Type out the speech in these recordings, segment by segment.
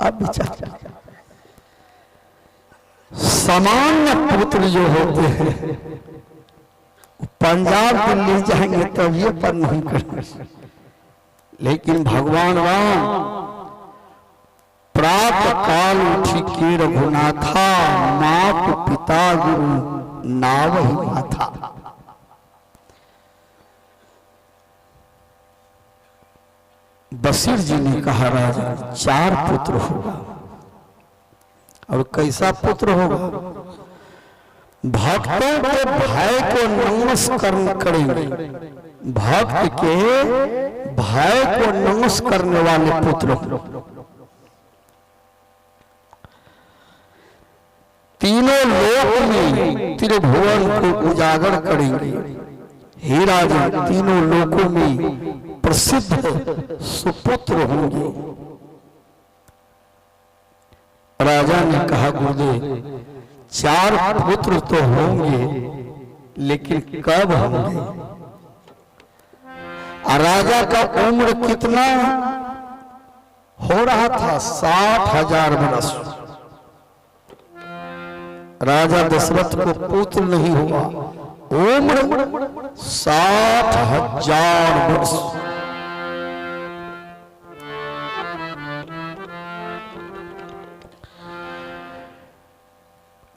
अब विचार, सामान्य पुत्र जो होते हैं पंजाब दिल्ली जाएंगे तब ये पर नहीं करेंगे, लेकिन भगवान राम प्रातः काल उठी के रघुनाथा, मात पिता गुरु नावहि माथा। बशीर जी ने कहा राजा 4 पुत्र होगा, और कैसा पुत्र होगा? भक्तों के भय को नमस्कार करेंगे, भक्त के भय को नमस्कार करने वाले पुत्र, तीनों लोक में त्रिभुवन को उजागर करेंगे। हे राजा, तीनों लोकों में प्रसिद्ध सुपुत्र होंगे। राजा ने कहा गुरुदेव 4 पुत्र तो होंगे, लेकिन कब होंगे? राजा का उम्र कितना हो रहा था? 60,000 वर्ष। राजा दशरथ को पुत्र नहीं हुआ, उम्र 60,000 वर्ष।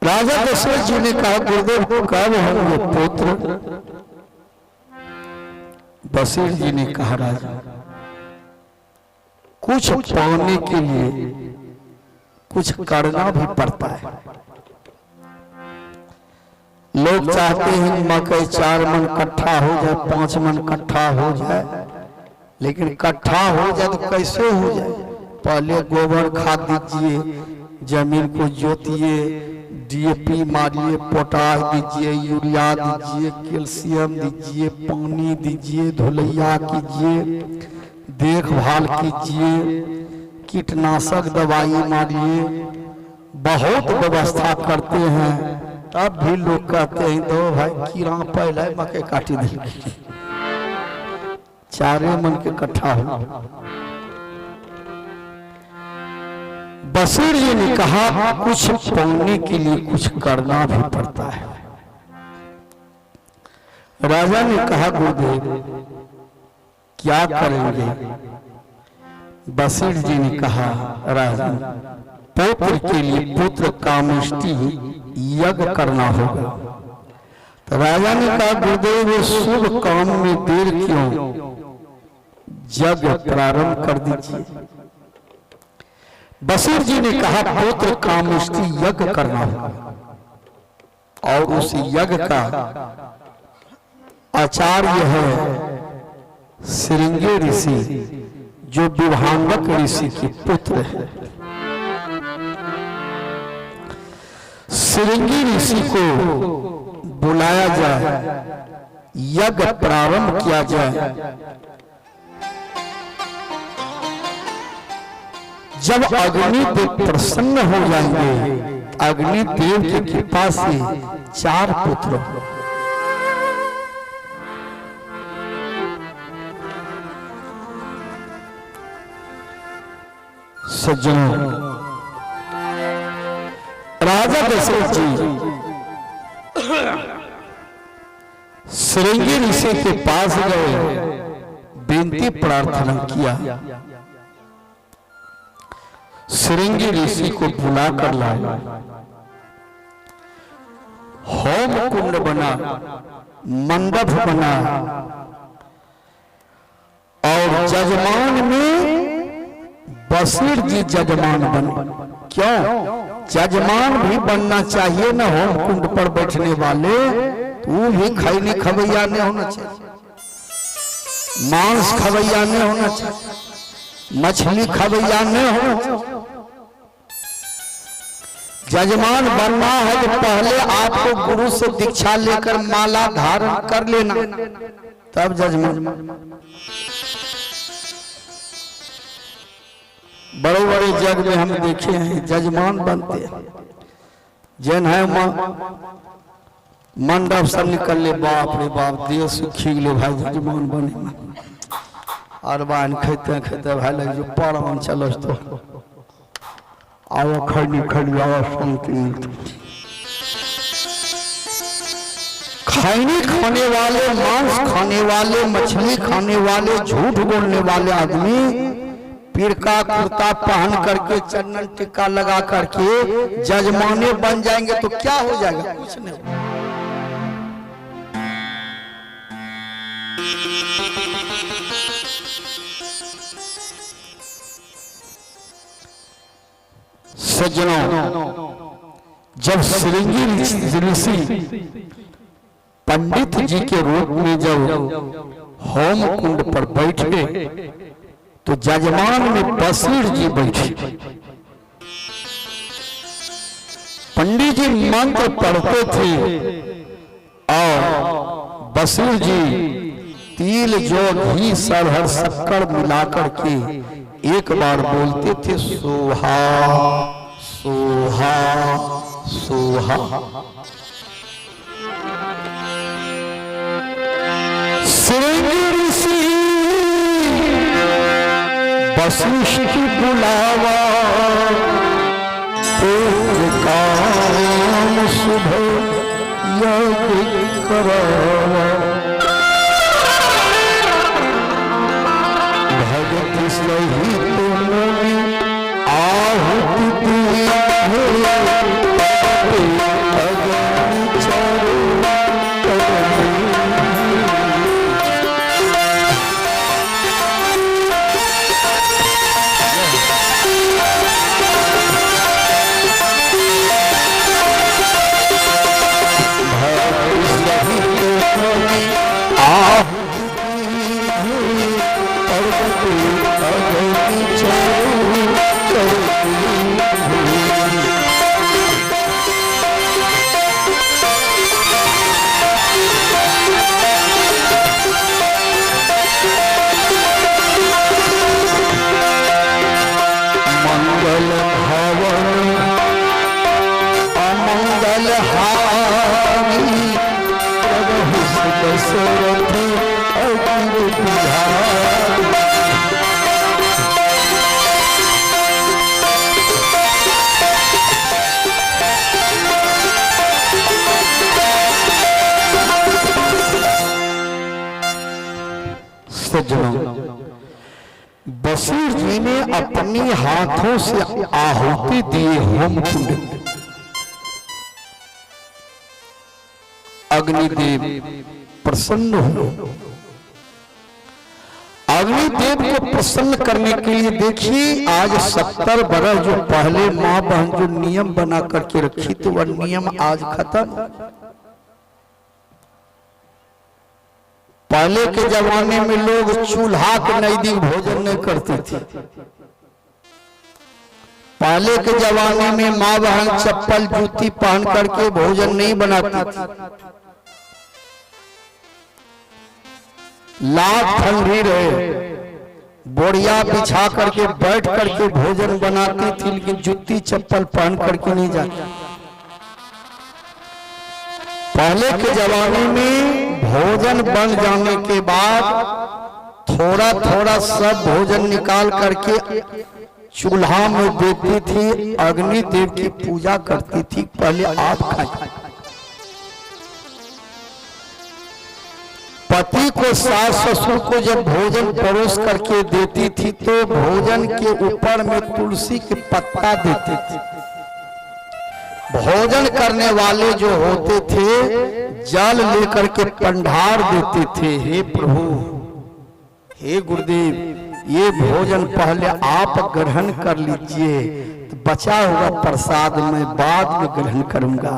राजा दशरथ जी ने कहा गुरुदेव कब होंगे पुत्र? बशीर जी ने कहा राजा कुछ पाने के लिए कुछ करना भी पड़ता है। लोग चाहते हैं मकई 4 मन इकट्ठा हो जाए, 5 मन इकट्ठा हो जाए, लेकिन इकट्ठा हो जाए तो कैसे हो जाए? पहले गोबर खाद दीजिए, जमीन को जोतिए, डीएपी मारिए, पोटाश दीजिए, यूरिया दीजिए, कैल्शियम दीजिए, पानी दीजिए, धुलैया कीजिए, देखभाल कीजिए, कीटनाशक दवाई मारिए, बहुत व्यवस्था करते हैं। तब भी लोग कहते हैं दो भाई कीड़ा पहले मकई काटी दी, 4 मन के इकट्ठा हो। बशीर जी ने कहा कुछ पाने के लिए कुछ करना भी पड़ता है। राजा ने कहा गुरुदेव क्या करेंगे? बशीर जी ने कहा राजा पुत्र के लिए पुत्र कामेष्टि यज्ञ करना होगा। तो राजा ने कहा गुरुदेव वो शुभ काम में देर क्यों, यज्ञ प्रारंभ कर दीजिए। बशीर जी ने कहा पुत्र कामेष्टि यज्ञ करना होगा, और उस यज्ञ का आचार्य है श्रृंगी ऋषि, जो विभांगक ऋषि के पुत्र है। श्रृंगी ऋषि को बुलाया जाए, यज्ञ प्रारंभ किया जाए। जब अग्निदेव प्रसन्न हो जाएंगे, अग्निदेव की कृपा से 4 पुत्र हो। सज्जनों, राजा दशरथ जी श्रृंगी ऋषि के पास गए, विनती प्रार्थना किया। श्रृंगी ऋषि को बुला कर लाया, होम कुंड बना, मंडप बना, और जजमान में बशीर जी जजमान बने। क्यों? जजमान भी बनना चाहिए ना, होम कुंड पर बैठने वाले। तू भी खैनी खवैया नहीं होना चाहिए, मांस खवैया नहीं होना चाहिए, मछली खवैया नहीं होना चाहिए। जजमान बनना है तो पहले आपको गुरु से दीक्षा लेकर माला धारण कर लेना, तब जजमान। बड़े बड़े जग में हम देखे हैं जजमान बनते हैं, जन है मंडप से निकल ले, बाप रे बाप देह सुखी गए भाई जजमान बने। अरबान खेते खेते भाई लग जो पारमान चलो तो आवा खड़ी खड़ी आवा शांति मिलती। खैनी खाने वाले, मांस खाने वाले, मछली खाने वाले, झूठ बोलने वाले आदमी पीर का कुर्ता पहन करके चंदन टिक्का लगा करके जजमाने बन जाएंगे तो क्या हो जाएगा? कुछ नहीं। सज्जनों, जब श्रृंगी ऋषि पंडित जी के रूप में जब होम कुंड पर बैठे तो जजमान में बसीर जी बैठे। पंडित जी मंत्र पढ़ते थे और बसीर जी तिल जौ घी सरहर शक्कर मिलाकर के एक बार बोलते थे सोहा सोहा सोहा। श्रृंगी ऋषि वशिष्ठ बुलावा, पूर्ण काम शुभ यज्ञ करावा। भगत सहित मुनि आहुति बसीर जी ने अपनी हाथों से आहुति दी होम कुंड में। अग्निदेव प्रसन्न हुए। अग्निदेव को प्रसन्न करने के लिए देखिए आज 70 बरस जो पहले माँ बहन जो नियम बना करके रखी थी वह नियम आज खत्म। पहले के जमाने में लोग चूल्हा के नजदीक भोजन नहीं करते थे। पहले के जमाने में माँ बहन चप्पल जूती पहन करके भोजन नहीं बनाती थी। लाख ठंडी रहे बोरिया बिछा करके बैठ करके भोजन बनाती थी, लेकिन जूती चप्पल पहन करके नहीं जाती। पहले के जमाने में भोजन बन जाने के बाद थोड़ा थोड़ा सब भोजन निकाल करके चूल्हा में देती थी, अग्निदेव की पूजा करती थी। पहले आप खाए। पति को सास ससुर को जब भोजन परोस करके देती थी तो भोजन के ऊपर में तुलसी के पत्ता देती थी। भोजन करने वाले जो होते थे जल लेकर के पंडार देते थे। हे प्रभु, हे गुरुदेव, ये भोजन पहले आप ग्रहण कर लीजिए, तो बचा हुआ प्रसाद मैं बाद में ग्रहण करूंगा।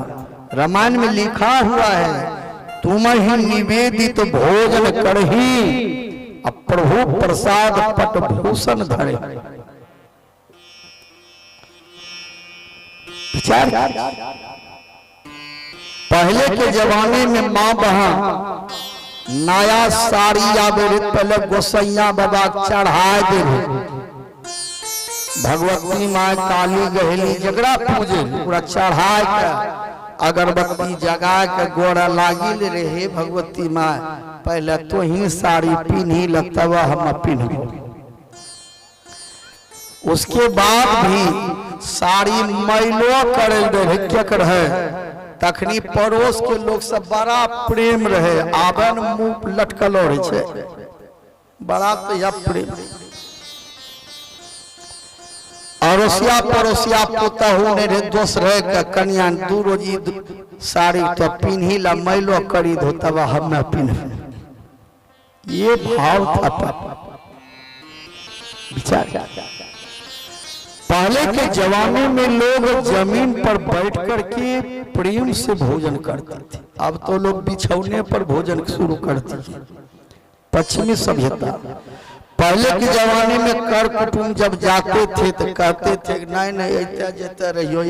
रामायण में लिखा हुआ है तुम ही निवेदित भोजन करही, अब प्रभु प्रसाद पट भूषण धरे। विचार, पहले के जमाने में माँ बहन नया साड़ी आवे पहले गोसैया बाबा चढ़ाए दे। भगवती माँ काली गहली जगरा पूजे पूरा चढ़ाए के अगरबत्ती जगा के गोड़ा लागिल रहे। भगवती माँ पहले तो ही साड़ी पिन्ही लगता हम पिन्ह। उसके बाद भी साड़ी मैलो करे रहे केकर है तखनी पड़ोस के लोग सब बड़ा प्रेम रहे आवन मुंह लटकल रहे छे बड़ा तो या प्रेम अड़ोसिया पड़ोसिया पुतहु ने रे दोष रहे का कन्या दू रोजी साड़ी तो पिन्ही ला मैलो करी दो तब हम न पिन्ह ये भाव था विचार। पहले के जमाने में लोग जमीन पर बैठ कर के प्रेम से भोजन करते थे अब तो लोग बिछौने पर भोजन शुरू करते हैं पश्चिमी सभ्यता। पहले के जमाने में कर कुटुंब जब जाते थे तो कहते थे नहीं नहीं ऐसे जैसे रहियो